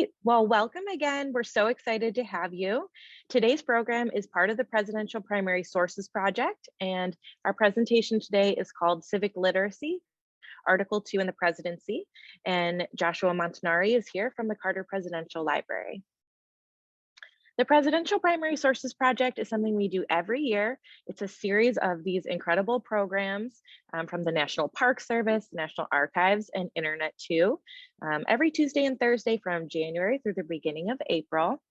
right. Well, welcome again. We're so excited to have you. Today's program is part of the Presidential Primary Sources Project, and our presentation today is called Civic Literacy, Article 2 in the Presidency. And Joshua Montanari is here from the Carter Presidential Library. The Presidential Primary Sources Project is something we do every year. It's a series of these incredible programs from the National Park Service, National Archives, and Internet 2, every Tuesday and Thursday from January through the beginning of April.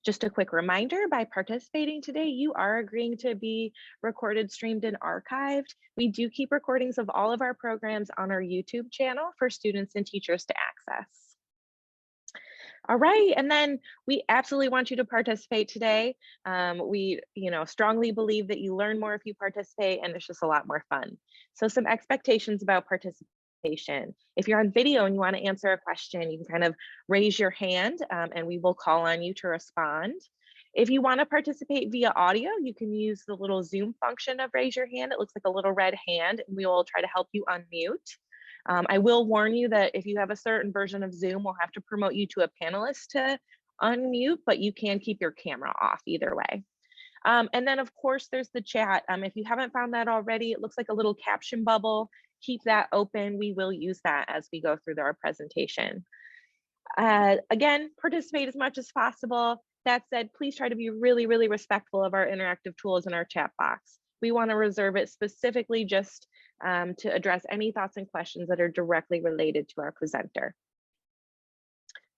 Just a quick reminder, by participating today, you are agreeing to be recorded, streamed, and archived. We do keep recordings of all of our programs on our YouTube channel for students and teachers to access. All right, and then we absolutely want you to participate today. We, strongly believe that you learn more if you participate, and it's just a lot more fun. So some expectations about participation. If you're on video and you want to answer a question, you can kind of raise your hand and we will call on you to respond. If you want to participate via audio, you can use the little Zoom function of raise your hand. It looks like a little red hand, and we will try to help you unmute. I will warn you that if you have a certain version of Zoom, we'll have to promote you to a panelist to unmute, but you can keep your camera off either way. And then of course, there's the chat. If you haven't found that already, it looks like a little caption bubble. Keep that open. We will use that as we go through our presentation. Again, participate as much as possible. That said, please try to be really, really respectful of our interactive tools in our chat box. We want to reserve it specifically just to address any thoughts and questions that are directly related to our presenter.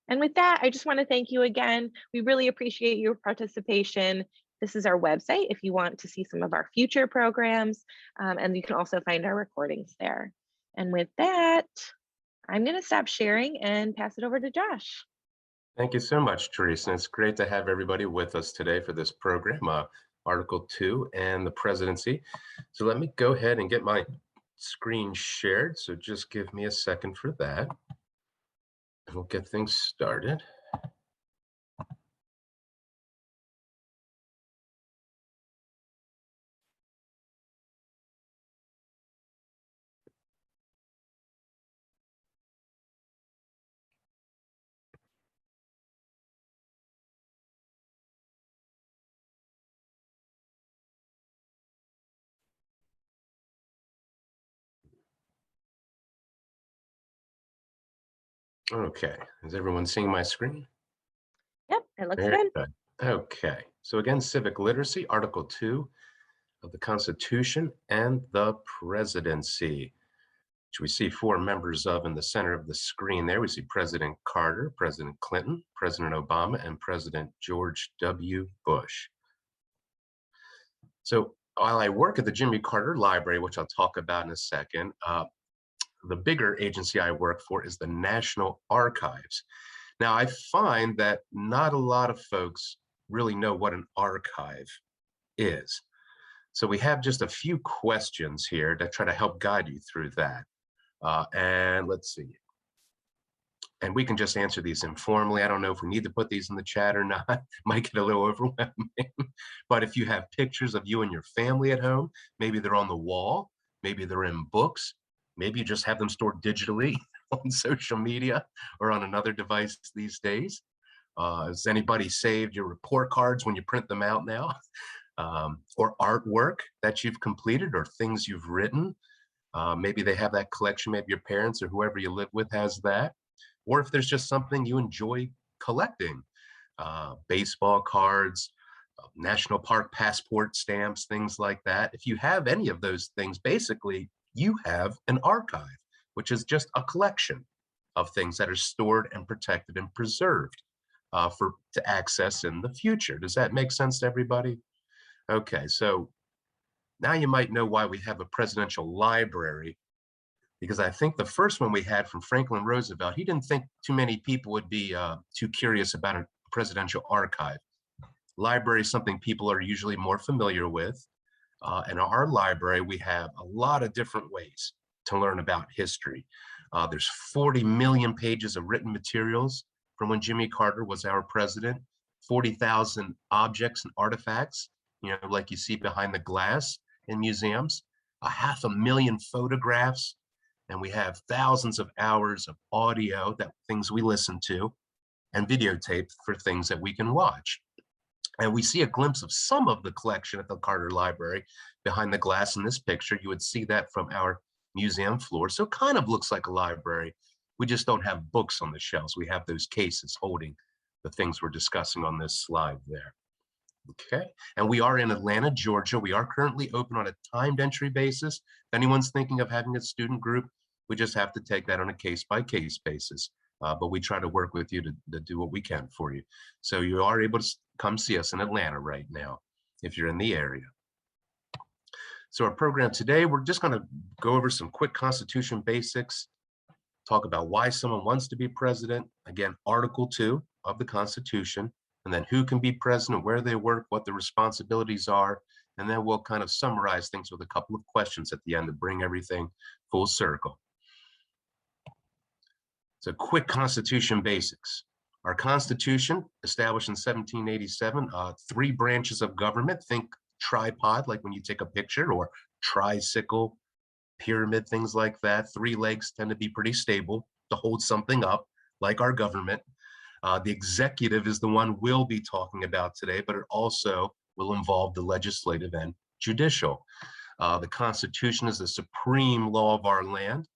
And with that, I just want to thank you again. We really appreciate your participation. This is our website if you want to see some of our future programs, and you can also find our recordings there. And with that, I'm going to stop sharing and pass it over to Josh. Thank you so much, Teresa. It's great to have everybody with us today for this program, Article 2 and the Presidency. So let me go ahead and get my screen shared. So just give me a second for that. And we'll get things started. Okay, is everyone seeing my screen? Yep, it looks Very good. good. Okay, so again, Civic Literacy, Article 2 of the Constitution and the Presidency, which we see 4 members of in the center of the screen there. We see President Carter, President Clinton, President Obama, and President George W. Bush. So while I work at the Jimmy Carter Library, which I'll talk about in a second, the bigger agency I work for is the National Archives. Now, I find that not a lot of folks really know what an archive is. So we have just a few questions here to try to help guide you through that. And let's see. And we can just answer these informally. I don't know if we need to put these in the chat or not. Might get a little overwhelming. But if you have pictures of you and your family at home, maybe they're on the wall, maybe they're in books, maybe you just have them stored digitally on social media or on another device these days. Has anybody saved your report cards when you print them out now? Or artwork that you've completed or things you've written? Maybe they have that collection, maybe your parents or whoever you live with has that. Or if there's just something you enjoy collecting, baseball cards, national park passport stamps, things like that. If you have any of those things, basically you have an archive, which is just a collection of things that are stored and protected and preserved to access in the future. Does that make sense to everybody? Okay, so now you might know why we have a presidential library, because I think the first one we had from Franklin Roosevelt, he didn't think too many people would be too curious about a presidential archive. Library is something people are usually more familiar with. In our library, we have a lot of different ways to learn about history. There's 40 million pages of written materials from when Jimmy Carter was our president, 40,000 objects and artifacts, like you see behind the glass in museums, 500,000 photographs, and we have thousands of hours of audio, that things we listen to, and videotape for things that we can watch. And we see a glimpse of some of the collection at the Carter Library behind the glass in this picture. You would see that from our museum floor. So it kind of looks like a library. We just don't have books on the shelves. We have those cases holding the things we're discussing on this slide there. Okay, and we are in Atlanta, Georgia. We are currently open on a timed entry basis. If anyone's thinking of having a student group, we just have to take that on a case-by-case basis. But we try to work with you to do what we can for you. So you are able to come see us in Atlanta right now, if you're in the area. So our program today, we're just going to go over some quick Constitution basics, talk about why someone wants to be president. Again, Article 2 of the Constitution, and then who can be president, where they work, what the responsibilities are, and then we'll kind of summarize things with a couple of questions at the end to bring everything full circle. So quick Constitution basics. Our Constitution, established in 1787, 3 branches of government. Think tripod, like when you take a picture, or tricycle, pyramid, things like that. 3 legs tend to be pretty stable to hold something up, like our government. The executive is the one we'll be talking about today, but it also will involve the legislative and judicial. The Constitution is the supreme law of our land.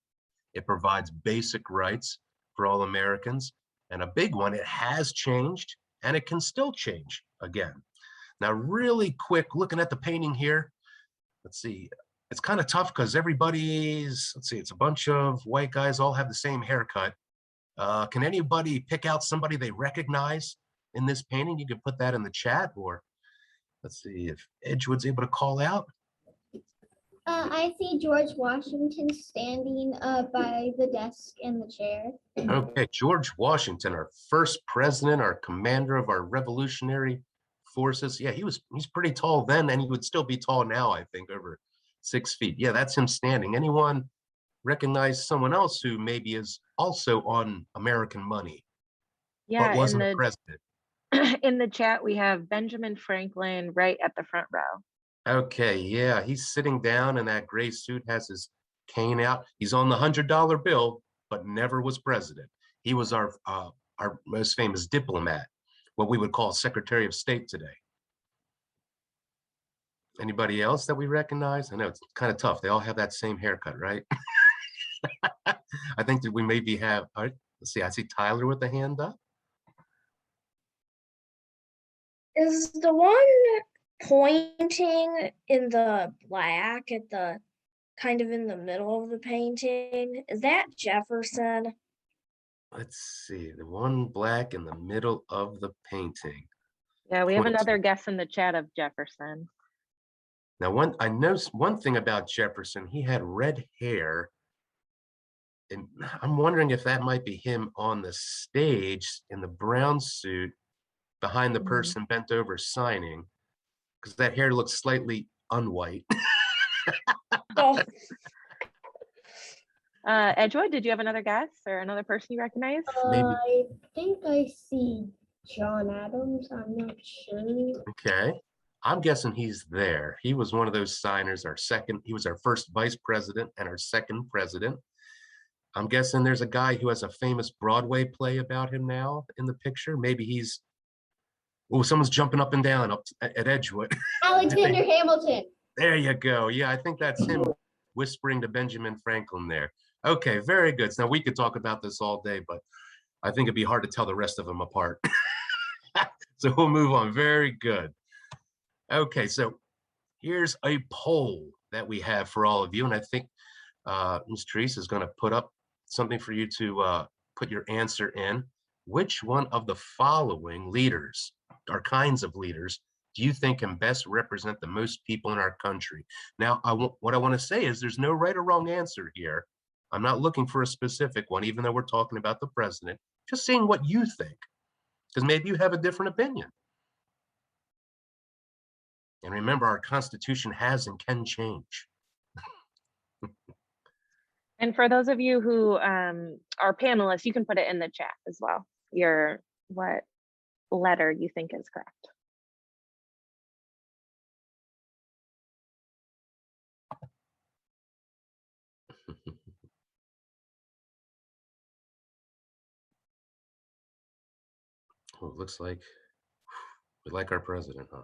It provides basic rights for all Americans. And a big one, it has changed and it can still change again. Now, really quick, looking at the painting here, let's see, it's kind of tough because everybody's, let's see, it's a bunch of white guys all have the same haircut. Can anybody pick out somebody they recognize in this painting? You can put that in the chat, or let's see if Edgewood's able to call out. I see George Washington standing by the desk in the chair. Okay, George Washington, our first president, our commander of our Revolutionary forces. Yeah, he's pretty tall then, and he would still be tall now, I think, over 6 feet. Yeah, that's him standing. Anyone recognize someone else who maybe is also on American money, Yeah, but wasn't a president? in the chat, we have Benjamin Franklin right at the front row. Okay, yeah, he's sitting down in that gray suit, has his cane out. He's on the $100 bill, but never was president. He was our most famous diplomat, what we would call Secretary of State today. Anybody else that we recognize? I know it's kind of tough. They all have that same haircut, right? I think that we maybe have, all right, let's see, I see Tyler with the hand up. Is the one pointing in the black at the kind of in the middle of the painting, is that Jefferson? Let's see, the one black in the middle of the painting. Yeah, we have Point another to. guess in the chat of Jefferson. Now, I know one thing about Jefferson, he had red hair, and I'm wondering if that might be him on the stage in the brown suit behind the person bent over signing, because that hair looks slightly unwhite. Oh, Edgewood, did you have another guess or another person you recognize? Maybe. I think I see John Adams. I'm not sure. Okay. I'm guessing he's there. He was one of those signers, he was our first vice president and our second president. I'm guessing there's a guy who has a famous Broadway play about him now in the picture. Maybe he's, oh, someone's jumping up and down up at Edgewood. Alexander Hamilton. There you go. Yeah, I think that's him whispering to Benjamin Franklin there. Okay, very good. So now we could talk about this all day, but I think it'd be hard to tell the rest of them apart. So we'll move on. Very good. Okay, so here's a poll that we have for all of you, and I think Ms. Therese is going to put up something for you to put your answer in. Which one of the following leaders, or kinds of leaders, do you think can best represent the most people in our country? Now, what I want to say is there's no right or wrong answer here. I'm not looking for a specific one, even though we're talking about the president, just seeing what you think, because maybe you have a different opinion. And remember, our Constitution has and can change. And for those of you who are panelists, you can put it in the chat as well. What letter you think is correct. Oh, it looks like we like our president, huh?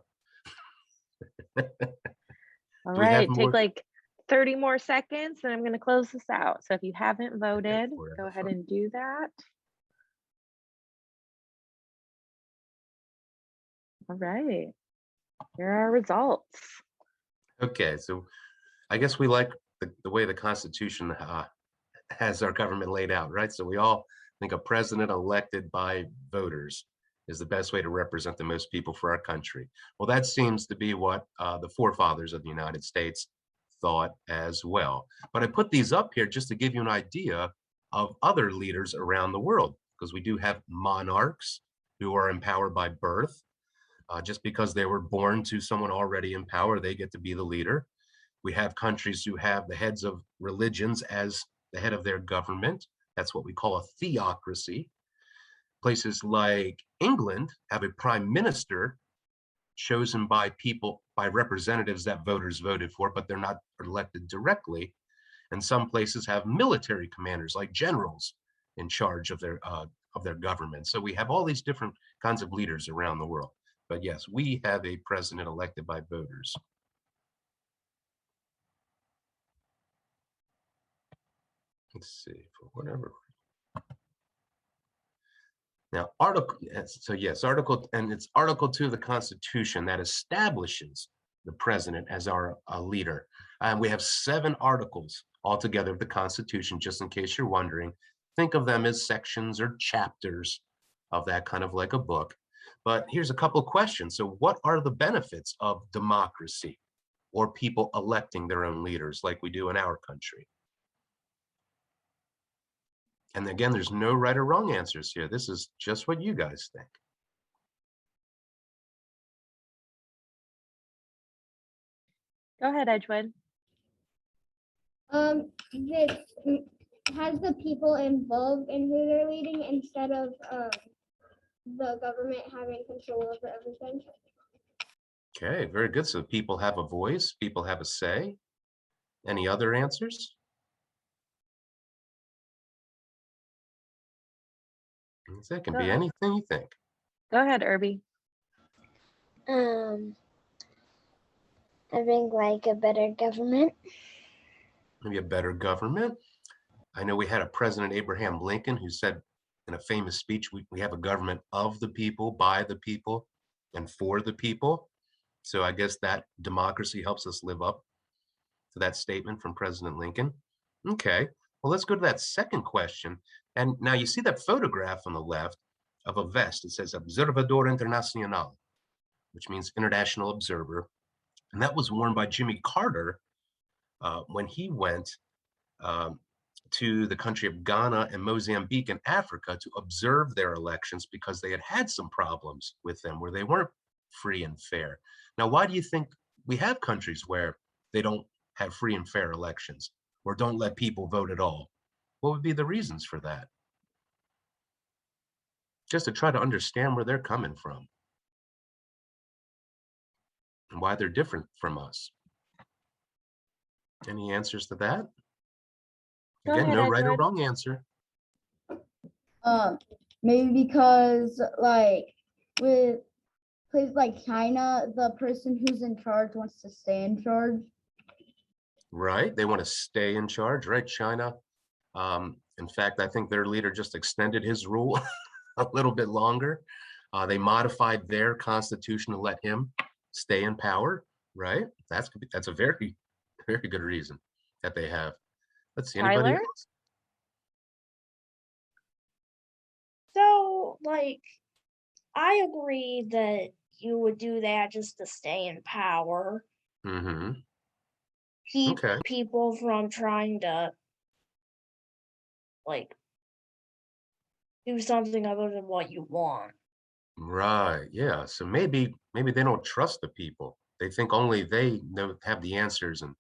All Do we have right, take more? like 30 more seconds and I'm going to close this out. So if you haven't Okay, voted, we're go having ahead fun. and do that. All right, here are our results. Okay, so I guess we like the way the Constitution has our government laid out, right? So we all think a president elected by voters is the best way to represent the most people for our country. Well, that seems to be what the forefathers of the United States thought as well. But I put these up here just to give you an idea of other leaders around the world, because we do have monarchs who are empowered by birth. Just because they were born to someone already in power, they get to be the leader. We have countries who have the heads of religions as the head of their government. That's what we call a theocracy. Places like England have a prime minister chosen by people, by representatives that voters voted for, but they're not elected directly. And some places have military commanders like generals in charge of their government. So we have all these different kinds of leaders around the world. But yes, we have a president elected by voters. Let's see, for whatever. Now, it's Article 2 of the Constitution that establishes the president as our leader. And we have 7 articles altogether of the Constitution, just in case you're wondering. Think of them as sections or chapters of that, kind of like a book. But here's a couple of questions. So what are the benefits of democracy, or people electing their own leaders like we do in our country? And again, there's no right or wrong answers here. This is just what you guys think. Go ahead, Edgewood. That has the people involved in who they're leading instead of the government having control over everything. Okay, very good. So people have a voice, people have a say. Any other answers? It can be anything you think. Go ahead, Irby. I think like a better government. Maybe a better government. I know we had a President Abraham Lincoln who said in a famous speech, we have a government of the people, by the people, and for the people. So I guess that democracy helps us live up to that statement from President Lincoln. Okay, well, let's go to that second question. And now you see that photograph on the left of a vest. It says Observador Internacional, which means international observer. And that was worn by Jimmy Carter when he went um, to the country of Ghana and Mozambique in Africa to observe their elections, because they had some problems with them where they weren't free and fair. Now, why do you think we have countries where they don't have free and fair elections, or don't let people vote at all? What would be the reasons for that? Just to try to understand where they're coming from and why they're different from us. Any answers to that? Go Again, ahead, no right or Edgewood. wrong answer. Maybe because like with places like China, the person who's in charge wants to stay in charge. Right, they want to stay in charge, right? China. In fact, I think their leader just extended his rule a little bit longer. They modified their constitution to let him stay in power, right? That's a very, very good reason that they have. Let's see, anybody Tyler? else? So, like, I agree that you would do that just to stay in power, Mm-hmm. keep Okay. people from trying to, like, do something other than what you want. Right. Yeah. So maybe they don't trust the people. They think only they have the answers, and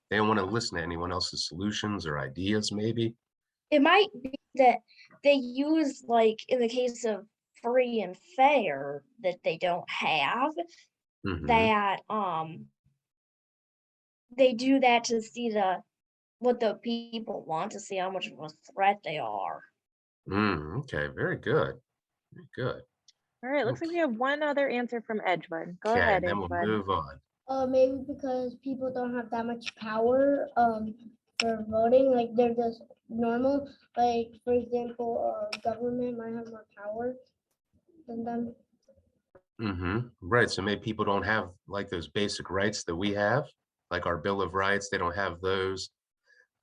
they don't want to listen to anyone else's solutions or ideas, maybe. It might be that they use, like, in the case of free and fair, that they don't have, Mm-hmm. that they do that to see what the people want, to see how much of a threat they are. Okay, very good. Very good. All right, looks like we have one other answer from Edgewood. Go Okay, ahead, and then we'll Edgewood. move on. Maybe because people don't have that much power for voting, like they're just normal. Like for example, government might have more power than them. Right, so maybe people don't have like those basic rights that we have, like our Bill of Rights, they don't have those.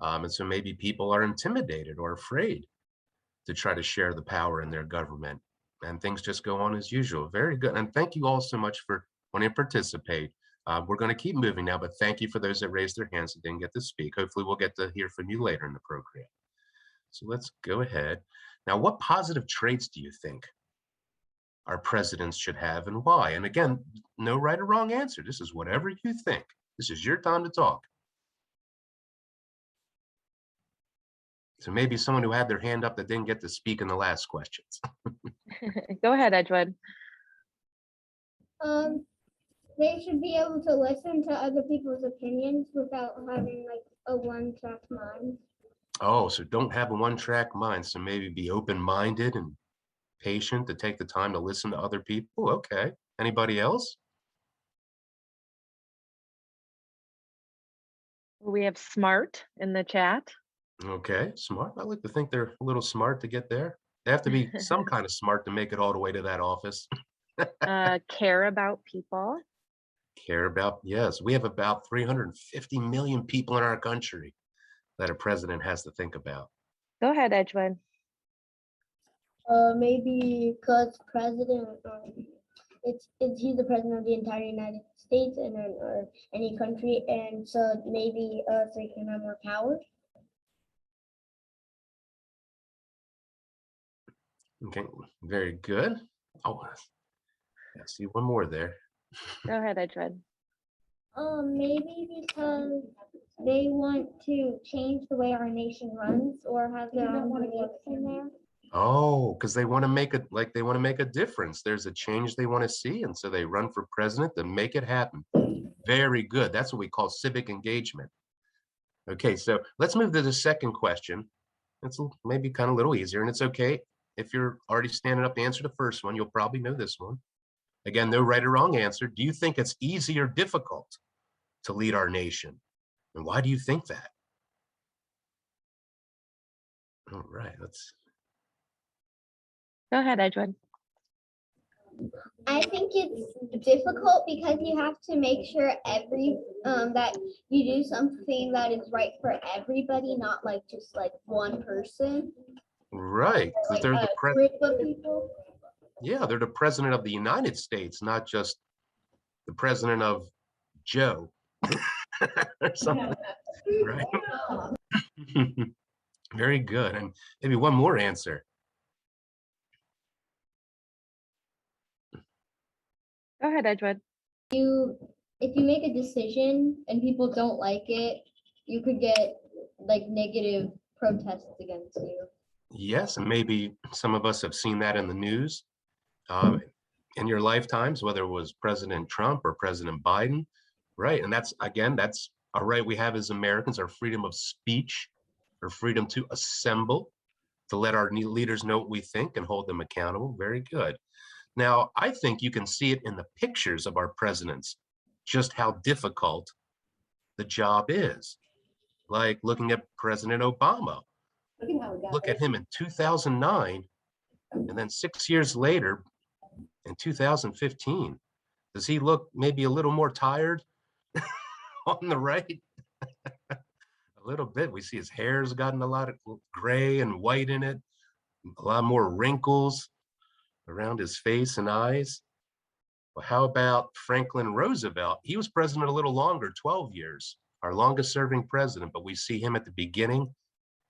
And so maybe people are intimidated or afraid to try to share the power in their government, and things just go on as usual. Very good, and thank you all so much for wanting to participate. We're going to keep moving now, but thank you for those that raised their hands and didn't get to speak. Hopefully we'll get to hear from you later in the program. So let's go ahead. Now, what positive traits do you think our presidents should have and why? And again, no right or wrong answer. This is whatever you think. This is your time to talk. So maybe someone who had their hand up that didn't get to speak in the last questions. Go ahead, Edgewood. They should be able to listen to other people's opinions without having like a one-track mind. Oh, so don't have a one-track mind. So maybe be open-minded and patient to take the time to listen to other people. Okay. Anybody else? We have smart in the chat. Okay, smart. I like to think they're a little smart to get there. They have to be some kind of smart to make it all the way to that office. Care about people. Care about, yes. We have about 350 million people in our country that a president has to think about. Go ahead, Edgewood. Maybe because president, he's the president of the entire United States and then or any country, and so maybe so he can have more power. Okay, very good. Oh, I see one more there. Uh-huh. Go ahead, Edgewood. Maybe because they want to change the way our nation runs or have their own beliefs in there. Oh, because they want to make it like they want to make a difference. There's a change they want to see, and so they run for president to make it happen. Very good. That's what we call civic engagement. Okay, so let's move to the second question. It's maybe kind of a little easier, and it's okay if you're already standing up to answer the first one. You'll probably know this one. Again, no right or wrong answer. Do you think it's easy or difficult to lead our nation? And why do you think that? All right, let's. Go ahead, Edgewood. I think it's difficult because you have to make sure that you do something that is right for everybody, not like just like one person. Right, Like they're a the group of people. Yeah, they're the president of the United States, not just the president of Joe or something, right? Very good, and maybe one more answer. Go ahead, Edgewood. If you make a decision and people don't like it, you could get like negative protests against you. Yes, and maybe some of us have seen that in the news in your lifetimes, whether it was President Trump or President Biden, right? And that's, again, that's a right we have as Americans, our freedom of speech, our freedom to assemble, to let our leaders know what we think and hold them accountable. Very good. Now, I think you can see it in the pictures of our presidents, just how difficult the job is. Like looking at President Obama. Look at him in 2009, and then 6 years later, in 2015. Does he look maybe a little more tired on the right? A little bit. We see his hair's gotten a lot of gray and white in it, a lot more wrinkles around his face and eyes. Well, how about Franklin Roosevelt? He was president a little longer, 12 years, our longest serving president, but we see him at the beginning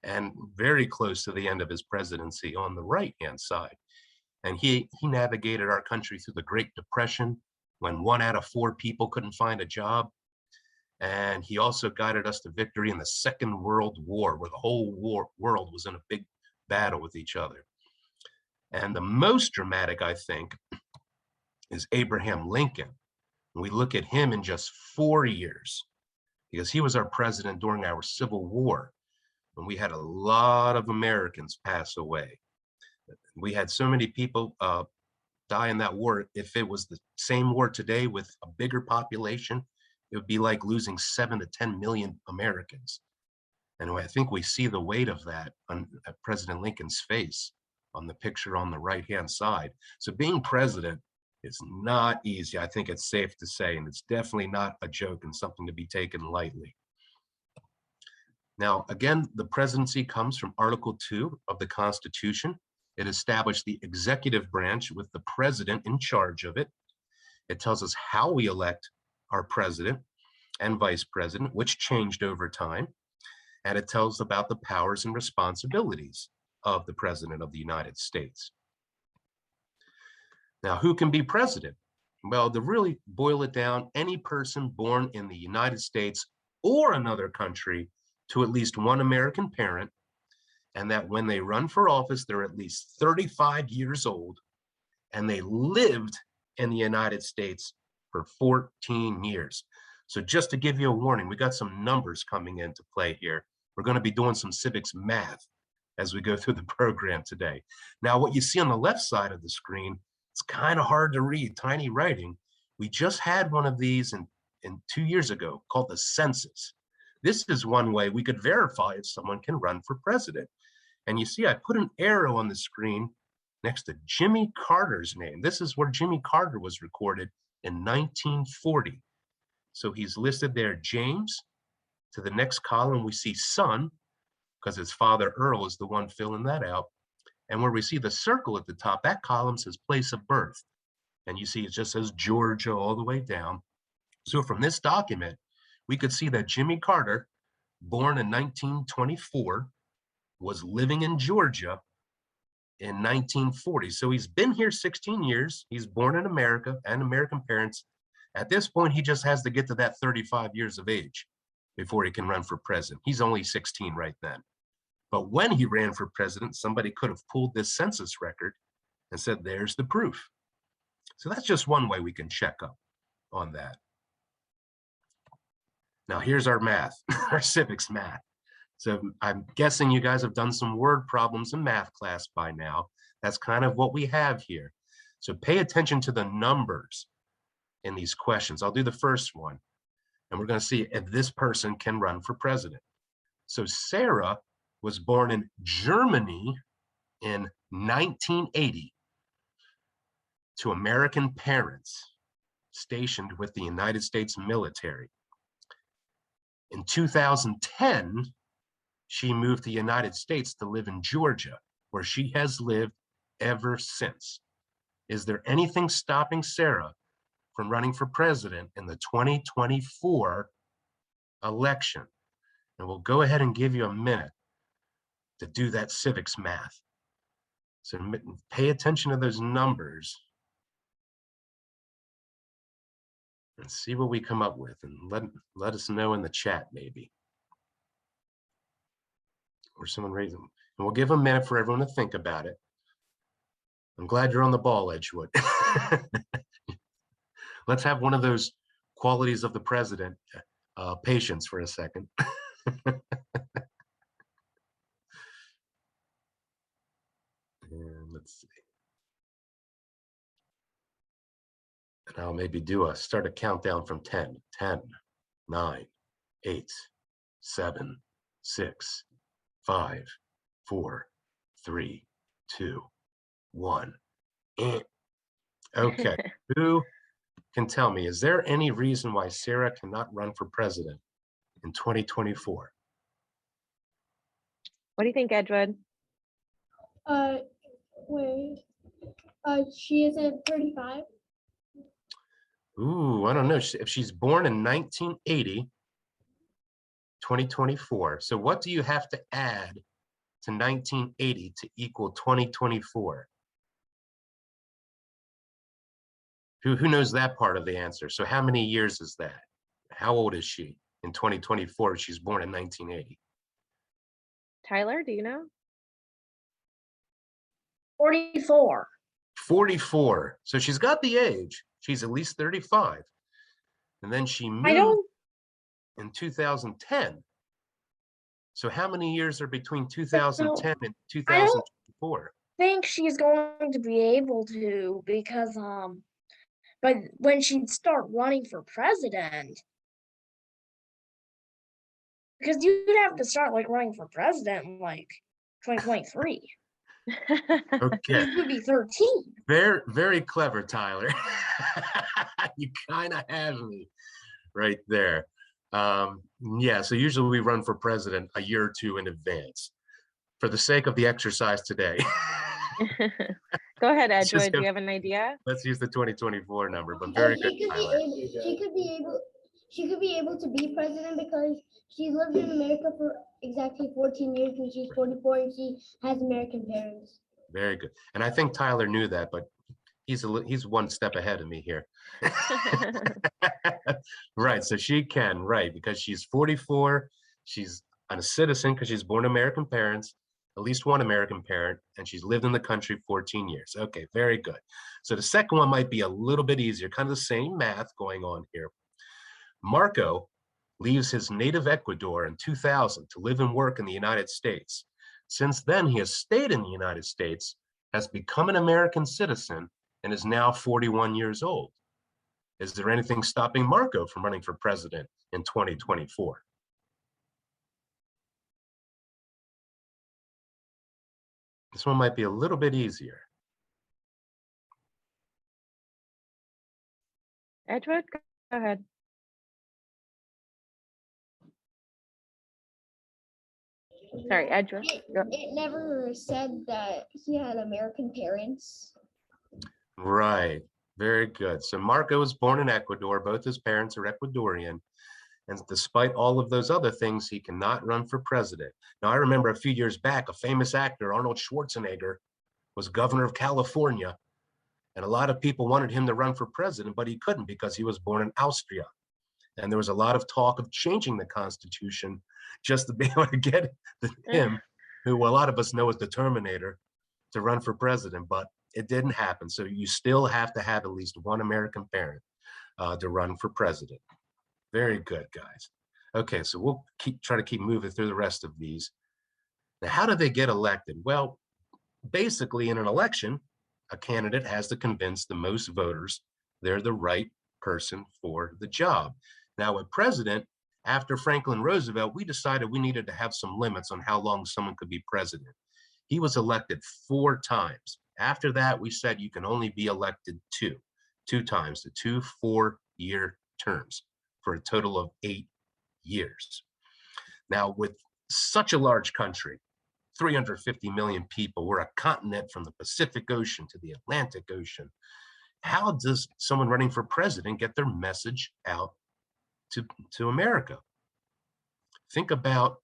and very close to the end of his presidency on the right-hand side. And he navigated our country through the Great Depression when 1 out of 4 people couldn't find a job. And he also guided us to victory in the Second World War, where the whole world was in a big battle with each other. And the most dramatic, I think, is Abraham Lincoln. We look at him in just 4 years, because he was our president during our Civil War, when we had a lot of Americans pass away. We had so many people die in that war. If it was the same war today with a bigger population, it would be like losing 7 to 10 million Americans. And I think we see the weight of that on President Lincoln's face on the picture on the right-hand side. So being president is not easy. I think it's safe to say, and it's definitely not a joke and something to be taken lightly. Now, again, the presidency comes from Article 2 of the Constitution. It established the executive branch with the president in charge of it. It tells us how we elect our president and vice president, which changed over time. And it tells about the powers and responsibilities of the President of the United States. Now, who can be president? Well, to really boil it down, any person born in the United States or another country to at least one American parent, and that when they run for office, they're at least 35 years old, and they lived in the United States for 14 years. So just to give you a warning, we got some numbers coming into play here. We're going to be doing some civics math as we go through the program today. Now, what you see on the left side of the screen, it's kind of hard to read, tiny writing. We just had one of these in 2 years ago called the Census. This is one way we could verify if someone can run for president. And you see, I put an arrow on the screen next to Jimmy Carter's name. This is where Jimmy Carter was recorded in 1940. So he's listed there, James. To the next column, we see son, because his father Earl is the one filling that out. And where we see the circle at the top, that column says place of birth. And you see it just says Georgia all the way down. So from this document, we could see that Jimmy Carter, born in 1924, was living in Georgia in 1940. So he's been here 16 years. He's born in America and American parents. At this point, he just has to get to that 35 years of age before he can run for president. He's only 16 right then. But when he ran for president, somebody could have pulled this census record and said, there's the proof. So that's just one way we can check up on that. Now here's our math, our civics math. So I'm guessing you guys have done some word problems in math class by now. That's kind of what we have here. So pay attention to the numbers in these questions. I'll do the first one, and we're going to see if this person can run for president. So Sarah was born in Germany in 1980 to American parents stationed with the United States military. In 2010, she moved to the United States to live in Georgia, where she has lived ever since. Is there anything stopping Sarah from running for president in the 2024 election? And we'll go ahead and give you a minute to do that civics math. So pay attention to those numbers and see what we come up with, and let us know in the chat maybe. Or someone raise them. And we'll give a minute for everyone to think about it. I'm glad you're on the ball, Edgewood. Let's have one of those qualities of the president, patience for a second. And let's see. And I'll maybe start a countdown from 10, 10, 9, 8, 7, 6, 5, 4, 3, 2, 1. Okay, who can tell me, is there any reason why Sarah cannot run for president in 2024? What do you think, Edgewood? She isn't 35. Ooh, I don't know. If she's born in 1980, 2024. So what do you have to add to 1980 to equal 2024? Who knows that part of the answer? So how many years is that? How old is she in 2024? She's born in 1980. Tyler, do you know? 44. 44. So she's got the age. She's at least 35. And then she moved in 2010. So how many years are between 2010 and 2024? think she's going to be able to because but when she'd start running for president, because you'd have to start like running for president in like 2023. Okay, You'd be 13. very, very clever, Tyler. You kind of have me right there. Yeah, so usually we run for president a year or two in advance. For the sake of the exercise today, Go ahead, let's just Edgewood. Do go- you have an idea? let's use the 2024 number, but very good, Tyler. She could be able to be president because she lived in America for exactly 14 years and she's 44 and she has American parents. Very good. And I think Tyler knew that, but he's one step ahead of me here. Right, so she can, right, because she's 44, she's a citizen because she's born American parents, at least one American parent, and she's lived in the country 14 years. Okay, very good. So the second one might be a little bit easier, kind of the same math going on here. Marco leaves his native Ecuador in 2000 to live and work in the United States. Since then, he has stayed in the United States, has become an American citizen, and is now 41 years old. Is there anything stopping Marco from running for president in 2024? This one might be a little bit easier. Edgewood, go ahead. Sorry, Edgewood. It never said that he had American parents. Right, very good. So Marco was born in Ecuador. Both his parents are Ecuadorian. And despite all of those other things, he cannot run for president. Now, I remember a few years back, a famous actor, Arnold Schwarzenegger, was governor of California. And a lot of people wanted him to run for president, but he couldn't because he was born in Austria. And there was a lot of talk of changing the Constitution just to be able to get him, who a lot of us know as the Terminator, to run for president, but it didn't happen. So you still have to have at least one American parent to run for president. Very good, guys. Okay, so we'll try to keep moving through the rest of these. Now, how do they get elected? Well, basically in an election, a candidate has to convince the most voters they're the right person for the job. Now, with president, after Franklin Roosevelt, we decided we needed to have some limits on how long someone could be president. He was elected 4 times. After that, we said you can only be elected two times, the 2 4-year terms for a total of 8 years. Now, with such a large country, 350 million people, we're a continent from the Pacific Ocean to the Atlantic Ocean. How does someone running for president get their message out to America? Think about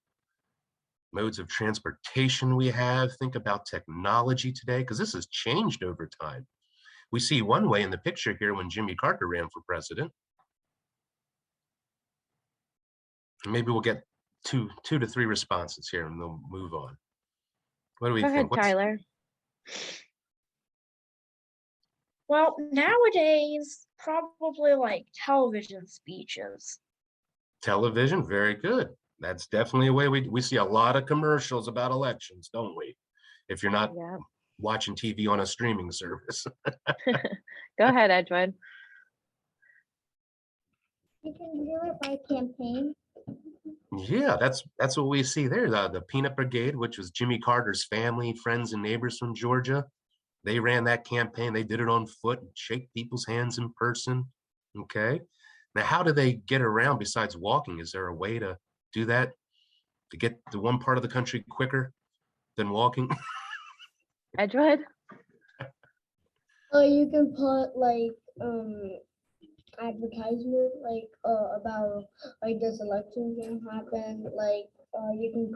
modes of transportation we have. Think about technology today, because this has changed over time. We see one way in the picture here when Jimmy Carter ran for president. Maybe we'll get two to three responses here and we'll move on. What do we Go think? ahead, Tyler. Well, nowadays, probably like television speeches. Television, very good. That's definitely a way we see a lot of commercials about elections, don't we? If you're not Yeah. watching TV on a streaming service. Go ahead, Edgewood. You can do it by campaign. Yeah, that's what we see there. The Peanut Brigade, which was Jimmy Carter's family, friends, and neighbors from Georgia. They ran that campaign. They did it on foot, shake people's hands in person. Okay. Now, how do they get around besides walking? Is there a way to do that to get to one part of the country quicker than walking? Edgewood. You can put like advertisement like about like this election can happen. Like you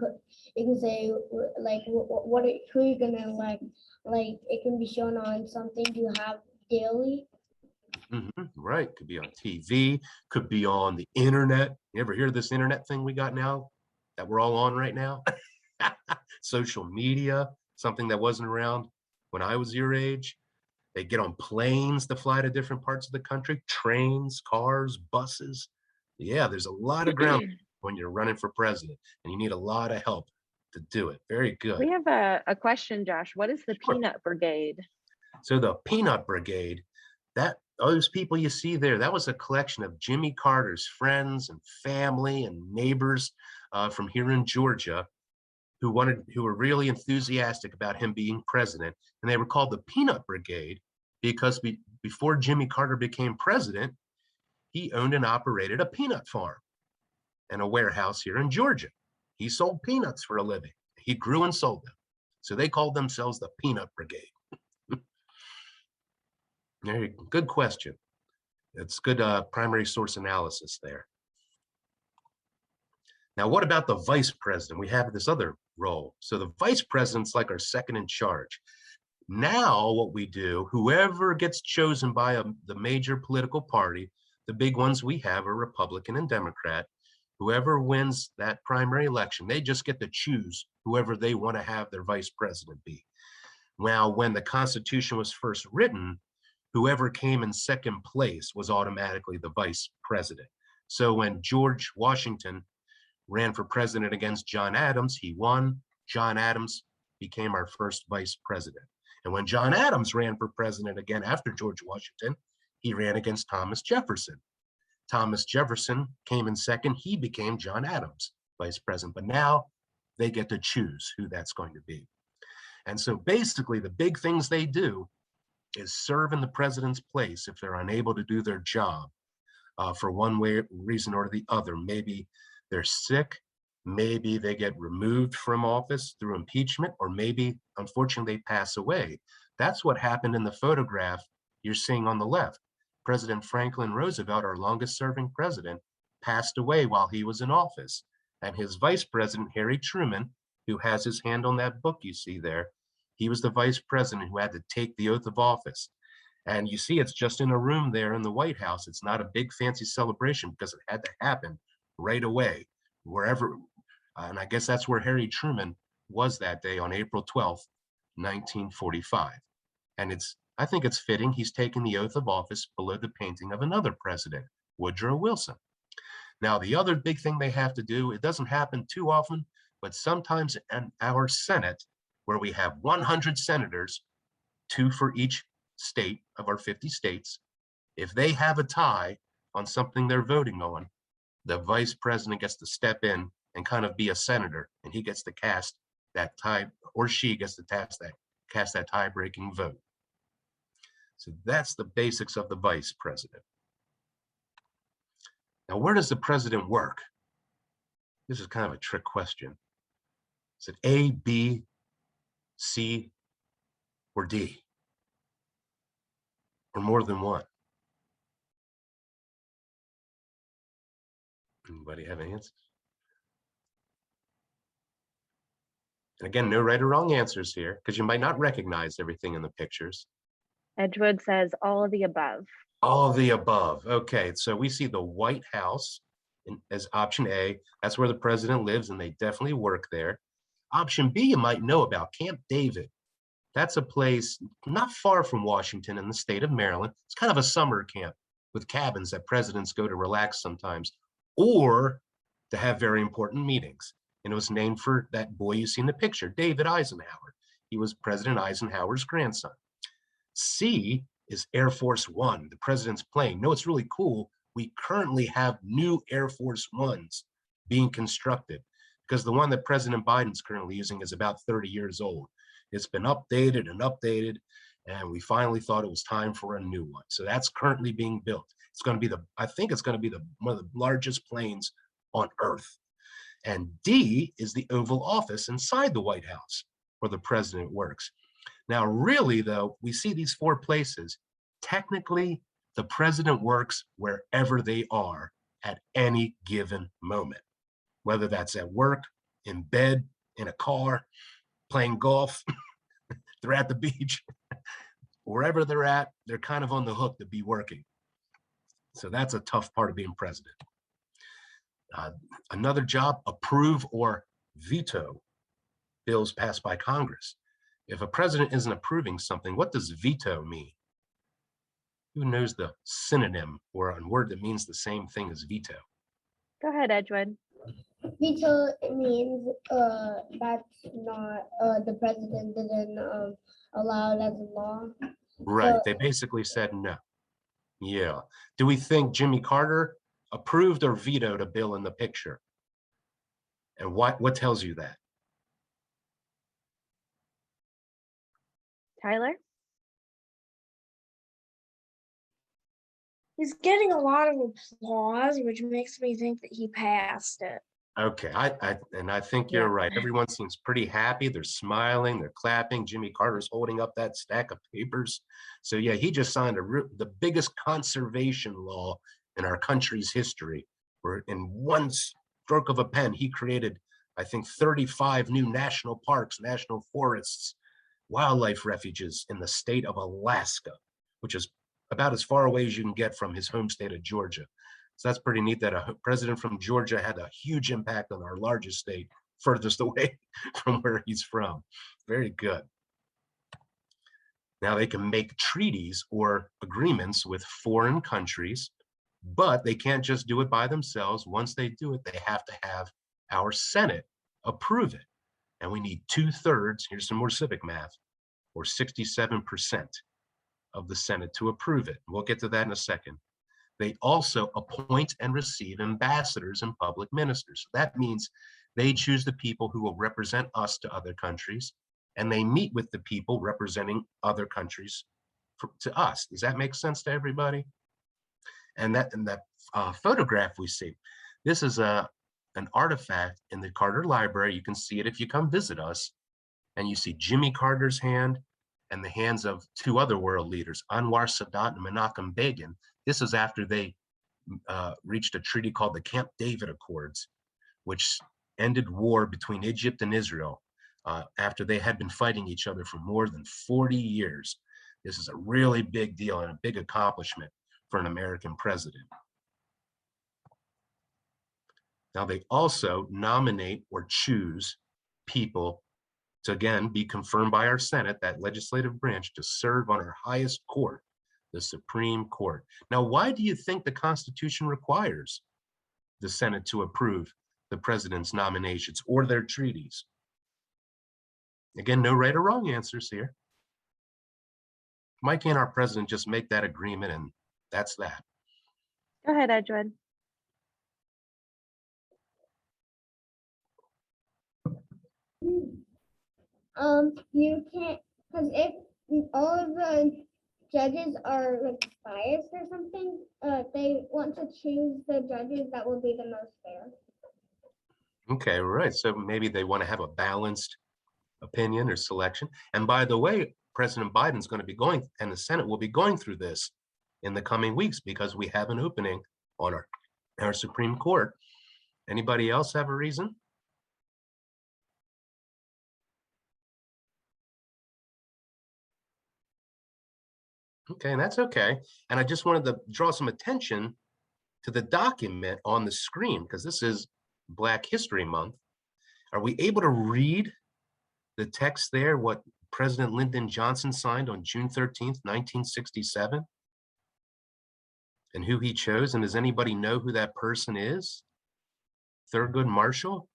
can say like who you're gonna elect. Like it can be shown on something you have daily. Right, could be on TV, could be on the internet. You ever hear of this internet thing we got now that we're all on right now? Social media, something that wasn't around when I was your age. They get on planes to fly to different parts of the country, trains, cars, buses. Yeah, there's a lot of ground when you're running for president, and you need a lot of help to do it. Very We good. have a question, Josh. What is the Sure. Peanut Brigade? So the Peanut Brigade, that those people you see there, that was a collection of Jimmy Carter's friends and family and neighbors from here in Georgia who were really enthusiastic about him being president. And they were called the Peanut Brigade because before Jimmy Carter became president, he owned and operated a peanut farm and a warehouse here in Georgia. He sold peanuts for a living. He grew and sold them. So they called themselves the Peanut Brigade. Good question. It's good primary source analysis there. Now, what about the vice president? We have this other role. So the vice president's like our second in charge. Now, what we do, whoever gets chosen by the major political party, the big ones we have are Republican and Democrat, whoever wins that primary election, they just get to choose whoever they want to have their vice president be. Now, when the Constitution was first written, whoever came in second place was automatically the vice president. So when George Washington ran for president against John Adams, he won. John Adams became our first vice president. And when John Adams ran for president again after George Washington, he ran against Thomas Jefferson. Thomas Jefferson came in second. He became John Adams vice president. But now they get to choose who that's going to be. And so basically the big things they do is serve in the president's place if they're unable to do their job for one reason or the other. Maybe they're sick, maybe they get removed from office through impeachment, or maybe, unfortunately, they pass away. That's what happened in the photograph you're seeing on the left. President Franklin Roosevelt, our longest serving president, passed away while he was in office. And his vice president, Harry Truman, who has his hand on that book you see there, he was the vice president who had to take the oath of office. And you see, it's just in a room there in the White House. It's not a big fancy celebration because it had to happen right away, wherever. And I guess that's where Harry Truman was that day on April 12th, 1945. And I think it's fitting he's taken the oath of office below the painting of another president, Woodrow Wilson. Now, the other big thing they have to do, it doesn't happen too often, but sometimes in our Senate, where we have 100 senators, 2 for each state of our 50 states, if they have a tie on something they're voting on, the vice president gets to step in and kind of be a senator, and he gets to cast that tie, or she gets to cast that tie-breaking vote. So that's the basics of the vice president. Now, where does the president work? This is kind of a trick question. Is it A, B, C, or D? Or more than one? Anybody have any answers? And again, no right or wrong answers here, because you might not recognize everything in the pictures. Edgewood says all of the above. All of the above. Okay, so we see the White House as option A. That's where the president lives, and they definitely work there. Option B, you might know about, Camp David. That's a place not far from Washington in the state of Maryland. It's kind of a summer camp with cabins that presidents go to relax sometimes, or to have very important meetings. And it was named for that boy you see in the picture, David Eisenhower. He was President Eisenhower's grandson. C is Air Force One, the president's plane. No, it's really cool. We currently have new Air Force Ones being constructed because the one that President Biden's currently using is about 30 years old. It's been updated and updated, and we finally thought it was time for a new one. So that's currently being built. It's going to be I think it's going to be one of the largest planes on Earth. And D is the Oval Office inside the White House where the president works. Now, really, though, we see these 4 places. Technically, the president works wherever they are at any given moment, whether that's at work, in bed, in a car, playing golf, they're at the beach, wherever they're at, they're kind of on the hook to be working. So that's a tough part of being president. Another job, approve or veto bills passed by Congress. If a president isn't approving something, what does veto mean? Who knows the synonym or a word that means the same thing as veto? Go ahead, Edgewood. Veto means that's not the president didn't allow it as a law. Right, So they basically said no. Yeah. Do we think Jimmy Carter approved or vetoed a bill in the picture? And what tells you that? Tyler? He's getting a lot of applause, which makes me think that he passed it. Okay, I think Yeah. you're right. Everyone seems pretty happy. They're smiling, they're clapping. Jimmy Carter's holding up that stack of papers. So yeah, he just signed the biggest conservation law in our country's history, where in one stroke of a pen, he created, I think, 35 new national parks, national forests, wildlife refuges in the state of Alaska, which is about as far away as you can get from his home state of Georgia. So that's pretty neat that a president from Georgia had a huge impact on our largest state, furthest away from where he's from. Very good. Now they can make treaties or agreements with foreign countries, but they can't just do it by themselves. Once they do it, they have to have our Senate approve it. And we need 2/3, here's some more civic math, or 67% of the Senate to approve it. We'll get to that in a second. They also appoint and receive ambassadors and public ministers. So that means they choose the people who will represent us to other countries, and they meet with the people representing other countries to us. Does that make sense to everybody? And that photograph we see, this is an artifact in the Carter Library. You can see it if you come visit us, and you see Jimmy Carter's hand and the hands of two other world leaders, Anwar Sadat and Menachem Begin. This is after they reached a treaty called the Camp David Accords, which ended war between Egypt and Israel after they had been fighting each other for more than 40 years. This is a really big deal and a big accomplishment for an American president. Now, they also nominate or choose people to, again, be confirmed by our Senate, that legislative branch, to serve on our highest court, the Supreme Court. Now, why do you think the Constitution requires the Senate to approve the president's nominations or their treaties? Again, no right or wrong answers here. Why can't our president just make that agreement and that's that? Go ahead, Edgewood. You can't, because if all of the judges are like biased or something, they want to choose the judges that will be the most fair. Okay, right. So maybe they want to have a balanced opinion or selection. And by the way, President Biden's going to be going, and the Senate will be going through this in the coming weeks because we have an opening on our Supreme Court. Anybody else have a reason? Okay, and that's okay. And I just wanted to draw some attention to the document on the screen because this is Black History Month. Are we able to read the text there, what President Lyndon Johnson signed on June 13th, 1967? And who he chose? And does anybody know who that person is? Thurgood Marshall?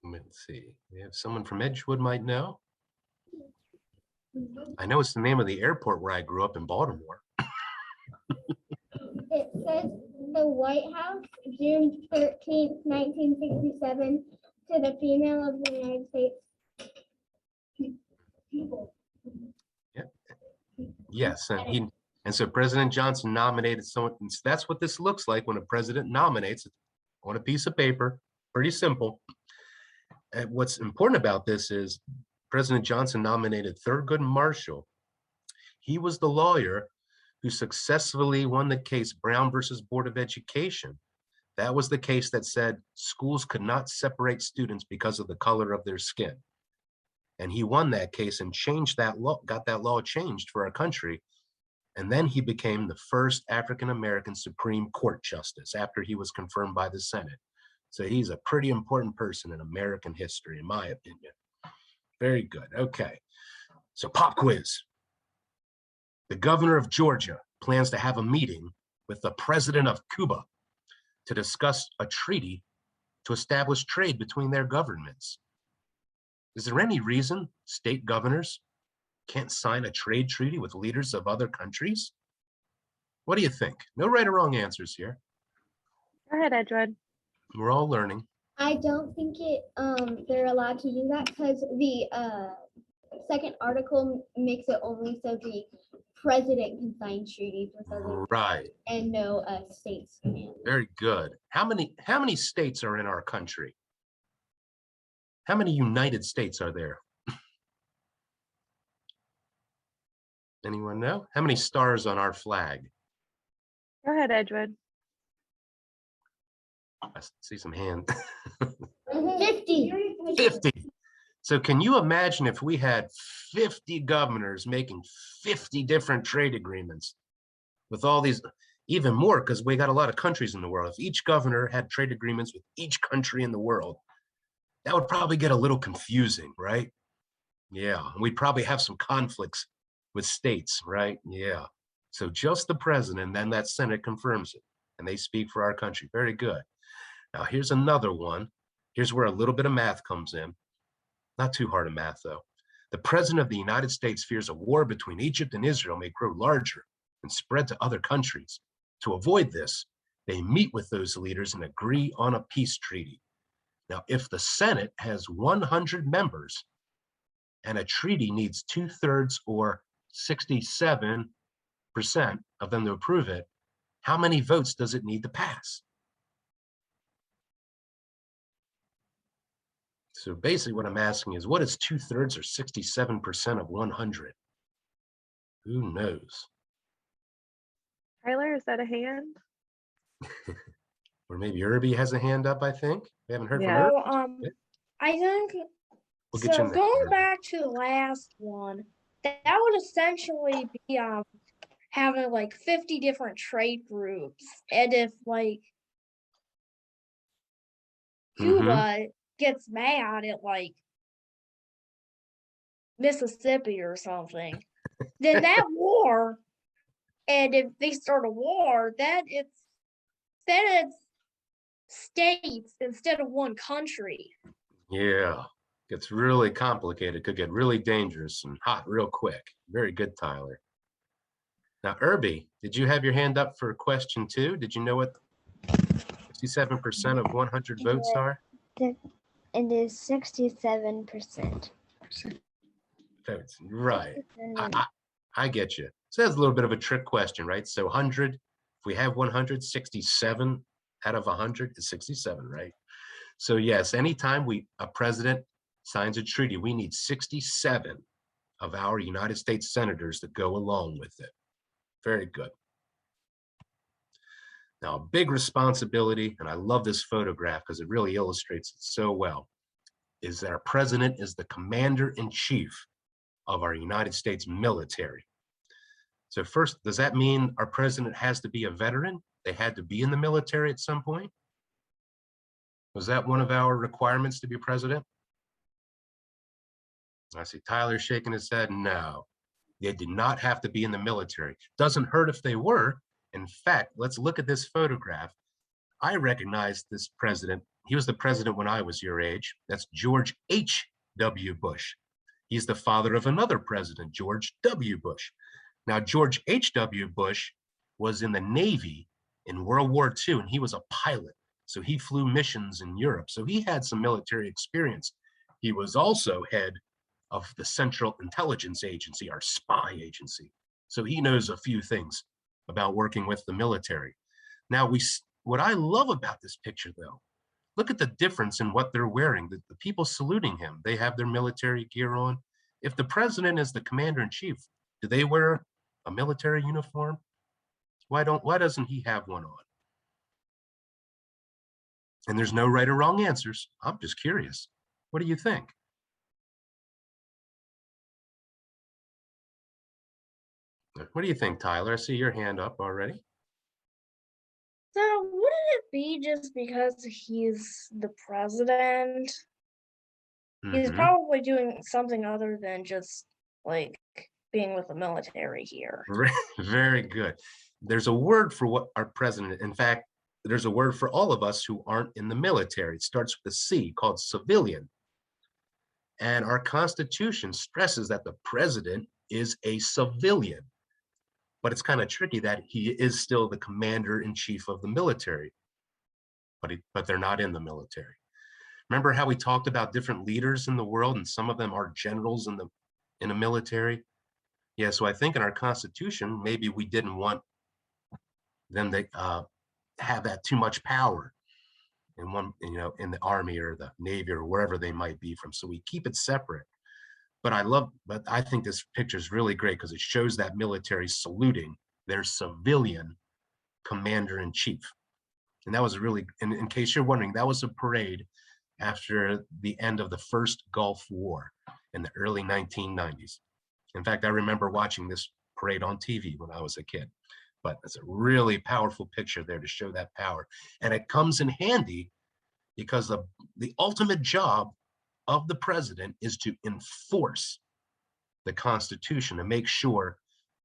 Let's see. We have someone from Edgewood might know. I know it's the name of the airport where I grew up in Baltimore. It says the White House, June 13th, 1967, to the female of the United States. Yeah. Yes, and so President Johnson nominated someone. That's what this looks like when a president nominates on a piece of paper. Pretty simple. And what's important about this is President Johnson nominated Thurgood Marshall. He was the lawyer who successfully won the case Brown versus Board of Education. That was the case that said schools could not separate students because of the color of their skin. And he won that case and changed that law, got that law changed for our country. And then he became the first African-American Supreme Court justice after he was confirmed by the Senate. So he's a pretty important person in American history, in my opinion. Very good. Okay. So pop quiz. The governor of Georgia plans to have a meeting with the president of Cuba to discuss a treaty to establish trade between their governments. Is there any reason state governors can't sign a trade treaty with leaders of other countries? What do you think? No right or wrong answers here. Go ahead, Edgewood. We're all learning. I don't think they're allowed to do that because the second article makes it only so the president can sign treaties with other Right. and no states can. Very good. How many states are in our country? How many United States are there? Anyone know? How many stars on our flag? Go ahead, Edgewood. I see some hands. 50. 50. So can you imagine if we had 50 governors making 50 different trade agreements with all these, even more, because we got a lot of countries in the world. If each governor had trade agreements with each country in the world, that would probably get a little confusing, right? Yeah, we'd probably have some conflicts with states, right? Yeah. So just the president, then that Senate confirms it, and they speak for our country. Very good. Now here's another one. Here's where a little bit of math comes in. Not too hard of math, though. The president of the United States fears a war between Egypt and Israel may grow larger and spread to other countries. To avoid this, they meet with those leaders and agree on a peace treaty. Now, if the Senate has 100 members and a treaty needs 2/3 or 67% of them to approve it, how many votes does it need to pass? So basically what I'm asking is, what is 2/3 or 67% of 100? Who knows? Tyler, is that a hand? Or maybe Irby has a hand up, I think. We haven't heard Yeah. from Irby. So, I think We'll get you so. in there, Going Irby. back to the last one, that would essentially be having like 50 different trade groups, and if like Cuba gets mad at like Mississippi or something, then that war, and if they start a war, then it's states instead of one country. Yeah, gets really complicated, could get really dangerous and hot real quick. Very good, Tyler. Now, Irby, did you have your hand up for question 2? Did you know what 67% of 100 votes are? It is 67%. Votes, right. I get you. So that's a little bit of a trick question, right? So 100, if we have 100, 67 out of 100 is 67, right? So yes, anytime a president signs a treaty, we need 67 of our United States senators to go along with it. Very good. Now, a big responsibility, and I love this photograph because it really illustrates it so well, is that our president is the commander-in-chief of our United States military. So first, does that mean our president has to be a veteran? They had to be in the military at some point? Was that one of our requirements to be president? I see Tyler shaking his head. No, they did not have to be in the military. Doesn't hurt if they were. In fact, let's look at this photograph. I recognize this president. He was the president when I was your age. That's George H.W. Bush. He's the father of another president, George W. Bush. Now, George H.W. Bush was in the Navy in World War II, and he was a pilot. So he flew missions in Europe. So he had some military experience. He was also head of the Central Intelligence Agency, our spy agency. So he knows a few things about working with the military. Now, what I love about this picture, though, look at the difference in what they're wearing. The people saluting him, they have their military gear on. If the president is the commander-in-chief, do they wear a military uniform? Why doesn't he have one on? And there's no right or wrong answers. I'm just curious. What do you think? What do you think, Tyler? I see your hand up already. So wouldn't it be just because he's the president? He's probably doing something other than just like being with the military here. Very good. There's a word for what our president, in fact, there's a word for all of us who aren't in the military. It starts with a C, called civilian. And our Constitution stresses that the president is a civilian. But it's kind of tricky that he is still the commander in chief of the military, but they're not in the military. Remember how we talked about different leaders in the world, and some of them are generals in the military? Yeah, so I think in our Constitution, maybe we didn't want them to have that too much power in in the Army or the Navy or wherever they might be from. So we keep it separate. But I think this picture is really great because it shows that military saluting their civilian commander in chief. And that was really, in case you're wondering, that was a parade after the end of the first Gulf War in the early 1990s. In fact, I remember watching this parade on TV when I was a kid. But it's a really powerful picture there to show that power. And it comes in handy because the ultimate job of the president is to enforce the Constitution, to make sure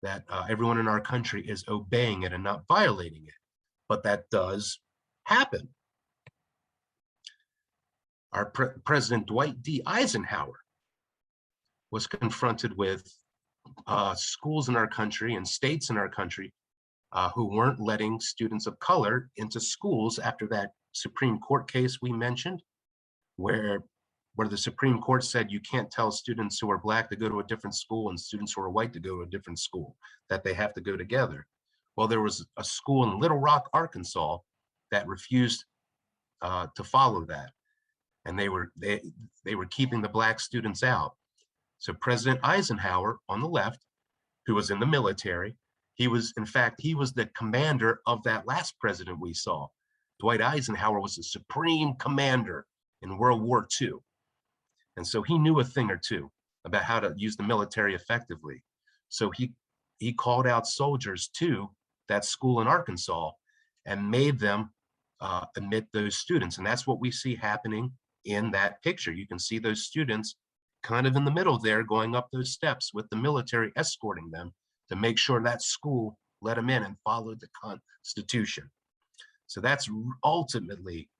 that everyone in our country is obeying it and not violating it. But that does happen. Our President Dwight D. Eisenhower was confronted with schools in our country and states in our country who weren't letting students of color into schools after that Supreme Court case we mentioned, where the Supreme Court said you can't tell students who are Black to go to a different school and students who are white to go to a different school, that they have to go together. Well, there was a school in Little Rock, Arkansas that refused to follow that. And they were keeping the Black students out. So President Eisenhower on the left, who was in the military, he was the commander of that last president we saw. Dwight Eisenhower was the supreme commander in World War II. And so he knew a thing or two about how to use the military effectively. So he called out soldiers to that school in Arkansas and made them admit those students. And that's what we see happening in that picture. You can see those students kind of in the middle there going up those steps with the military escorting them to make sure that school let them in and followed the Constitution. So that's ultimately,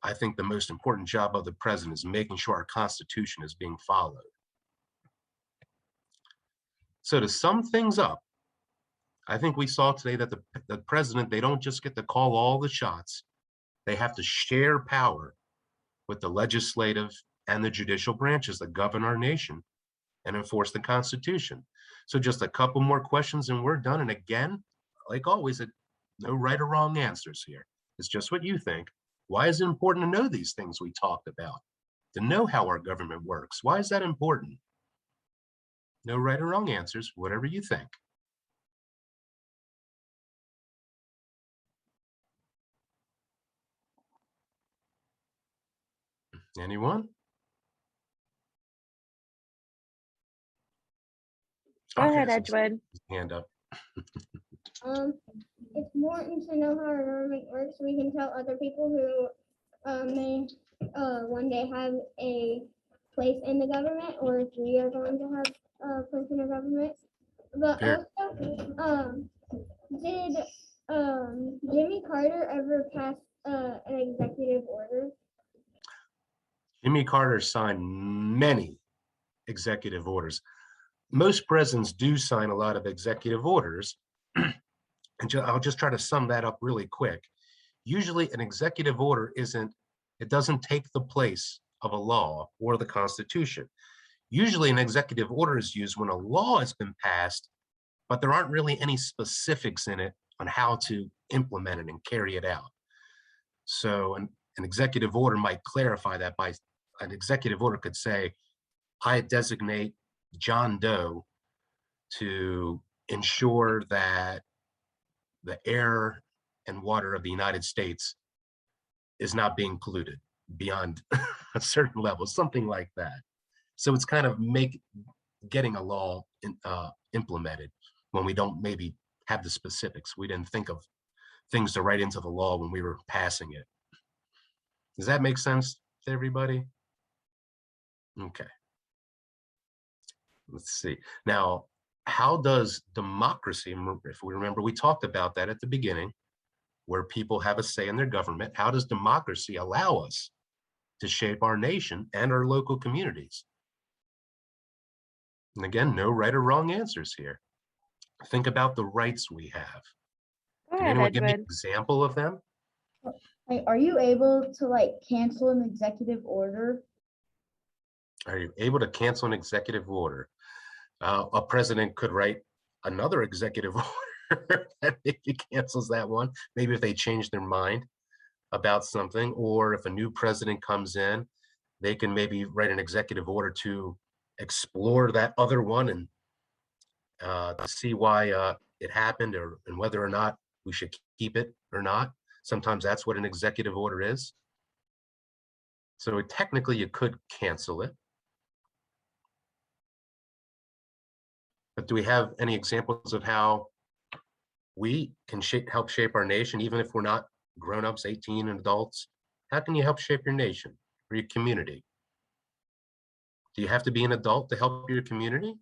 I think, the most important job of the president, is making sure our Constitution is being followed. So to sum things up, I think we saw today that the president, they don't just get to call all the shots. They have to share power with the legislative and the judicial branches that govern our nation and enforce the Constitution. So just a couple more questions and we're done. And again, like always, no right or wrong answers here. It's just what you think. Why is it important to know these things we talked about? To know how our government works? Why is that important? No right or wrong answers, whatever you think. Anyone? Go ahead, Okay, Edgewood. hand up. It's important to know how our government works so we can tell other people who may one day have a place in the government, or if we are going to have a place in the government. But also, did Jimmy Carter ever pass an executive order? Jimmy Carter signed many executive orders. Most presidents do sign a lot of executive orders. And I'll just try to sum that up really quick. Usually an executive order it doesn't take the place of a law or the Constitution. Usually an executive order is used when a law has been passed, but there aren't really any specifics in it on how to implement it and carry it out. So an executive order might clarify that. By an executive order could say, I designate John Doe to ensure that the air and water of the United States is not being polluted beyond a certain level, something like that. So it's kind of getting a law implemented when we don't maybe have the specifics. We didn't think of things to write into the law when we were passing it. Does that make sense to everybody? Okay. Let's see. Now, how does democracy, if we remember, we talked about that at the beginning, where people have a say in their government. How does democracy allow us to shape our nation and our local communities? And again, no right or wrong answers here. Think about the rights we have. Go Can ahead, anyone give me an Edgewood. example of them? Like, are you able to like cancel an executive order? Are you able to cancel an executive order? A president could write another executive order that maybe cancels that one. Maybe if they change their mind about something, or if a new president comes in, they can maybe write an executive order to explore that other one and to see why it happened, or and whether or not we should keep it or not. Sometimes that's what an executive order is. So technically you could cancel it. But do we have any examples of how we can help shape our nation, even if we're not grown-ups, 18 and adults? How can you help shape your nation or your community? Do you have to be an adult to help your community?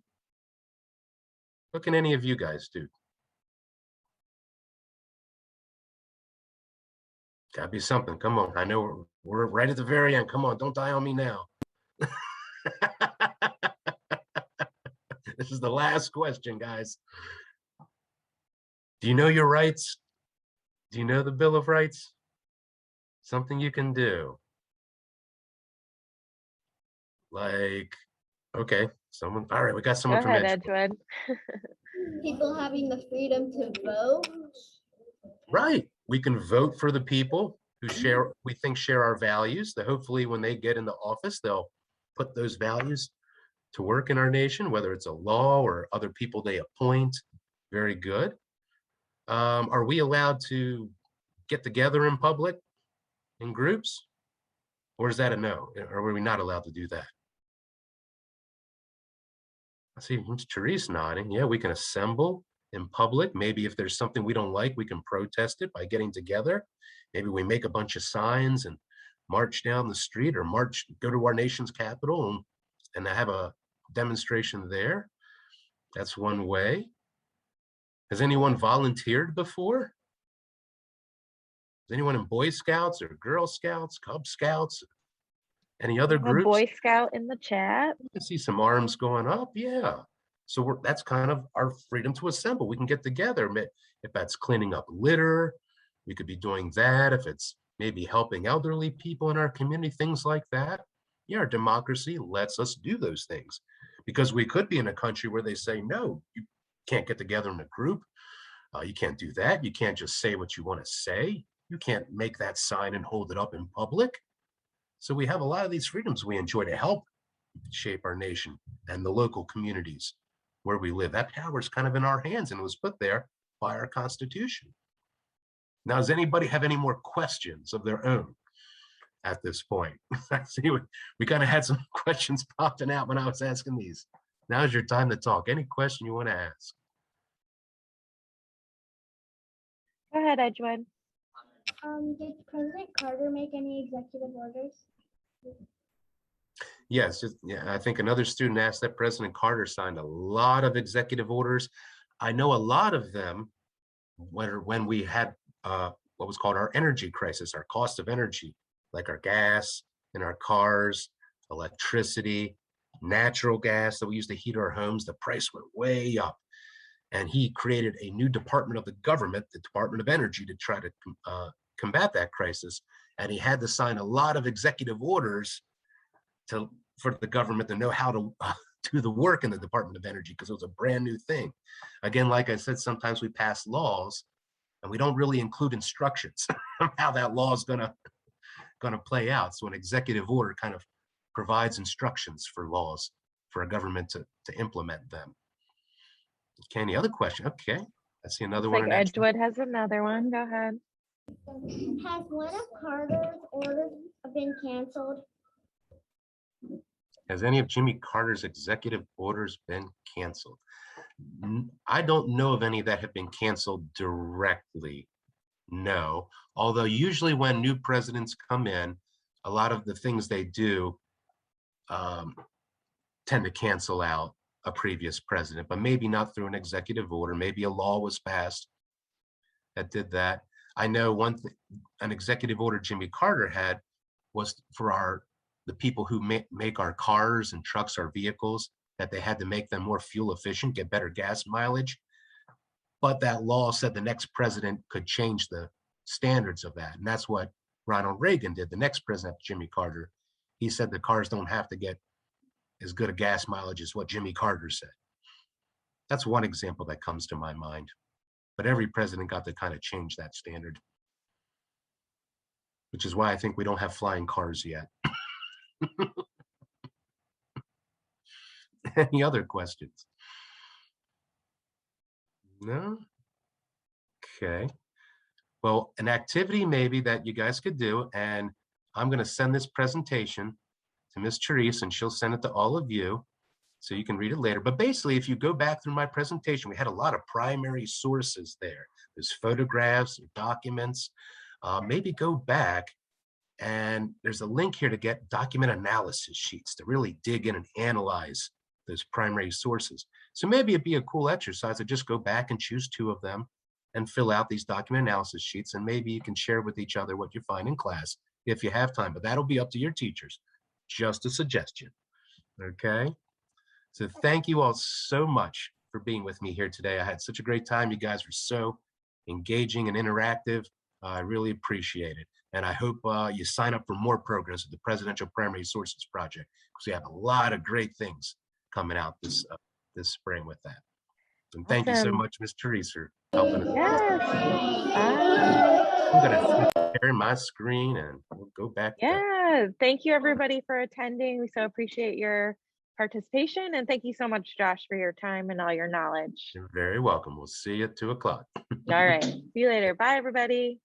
What can any of you guys do? Gotta be something. Come on. I know we're right at the very end. Come on, don't die on me now. This is the last question, guys. Do you know your rights? Do you know the Bill of Rights? Something you can do. Like, okay, someone, all right, we got Go someone from ahead, Edgewood. Edgewood. People having the freedom to vote. Right, we can vote for the people who we think share our values, that hopefully when they get into office, they'll put those values to work in our nation, whether it's a law or other people they appoint. Very good. Are we allowed to get together in public, in groups? Or is that a no? Or are we not allowed to do that? I see Therese nodding. Yeah, we can assemble in public. Maybe if there's something we don't like, we can protest it by getting together. Maybe we make a bunch of signs and march down the street, or go to our nation's capital and have a demonstration there. That's one way. Has anyone volunteered before? Is anyone in Boy Scouts or Girl Scouts, Cub Scouts? Any other A groups? Boy Scout in the chat. You can see some arms going up. Yeah. So that's kind of our freedom to assemble. We can get together. If that's cleaning up litter, we could be doing that. If it's maybe helping elderly people in our community, things like that. Yeah, our democracy lets us do those things, because we could be in a country where they say, no, you can't get together in a group. You can't do that. You can't just say what you want to say. You can't make that sign and hold it up in public. So we have a lot of these freedoms we enjoy to help shape our nation and the local communities where we live. That power is kind of in our hands, and it was put there by our Constitution. Now, does anybody have any more questions of their own at this point? I see we kind of had some questions popping out when I was asking these. Now's your time to talk. Any question you want to ask? Go ahead, Edgewood. Did President Carter make any executive orders? Yes, yeah, I think another student asked that. President Carter signed a lot of executive orders. I know a lot of them when we had what was called our energy crisis, our cost of energy, like our gas in our cars, electricity, natural gas that we used to heat our homes. The price went way up. And he created a new department of the government, the Department of Energy, to try to combat that crisis. And he had to sign a lot of executive orders for the government to know how to do the work in the Department of Energy, because it was a brand new thing. Again, like I said, sometimes we pass laws and we don't really include instructions on how that law is gonna play out. So an executive order kind of provides instructions for laws for a government to implement them. Okay, any other question? Okay, I see another Looks one. like Edgewood has another one. Go ahead. Has one of Carter's orders been canceled? Has any of Jimmy Carter's executive orders been canceled? I don't know of any that have been canceled directly. No, although usually when new presidents come in, a lot of the things they do tend to cancel out a previous president, but maybe not through an executive order. Maybe a law was passed that did that. I know an executive order Jimmy Carter had was for the people who make our cars and trucks, our vehicles, that they had to make them more fuel efficient, get better gas mileage. But that law said the next president could change the standards of that. And that's what Ronald Reagan did, the next president, Jimmy Carter. He said the cars don't have to get as good a gas mileage as what Jimmy Carter said. That's one example that comes to my mind. But every president got to kind of change that standard, which is why I think we don't have flying cars yet. Any other questions? No? Okay. Well, an activity maybe that you guys could do, and I'm going to send this presentation to Ms. Therese, and she'll send it to all of you so you can read it later. But basically, if you go back through my presentation, we had a lot of primary sources there. There's photographs, documents. Maybe go back, and there's a link here to get document analysis sheets to really dig in and analyze those primary sources. So maybe it'd be a cool exercise to just go back and choose 2 of them and fill out these document analysis sheets, and maybe you can share with each other what you find in class if you have time, but that'll be up to your teachers. Just a suggestion, okay? So thank you all so much for being with me here today. I had such a great time. You guys were so engaging and interactive. I really appreciate it. And I hope you sign up for more programs at the Presidential Primary Sources Project, because we have a lot of great things coming out this spring with that. And thank you so much, Ms. Therese, for helping us. Yes. I'm going to share my screen and we'll go back. Yeah. Thank you, everybody, for attending. We so appreciate your participation. And thank you so much, Josh, for your time and all your knowledge. You're very welcome. We'll see you at 2 o'clock. All right. See you later. Bye, everybody.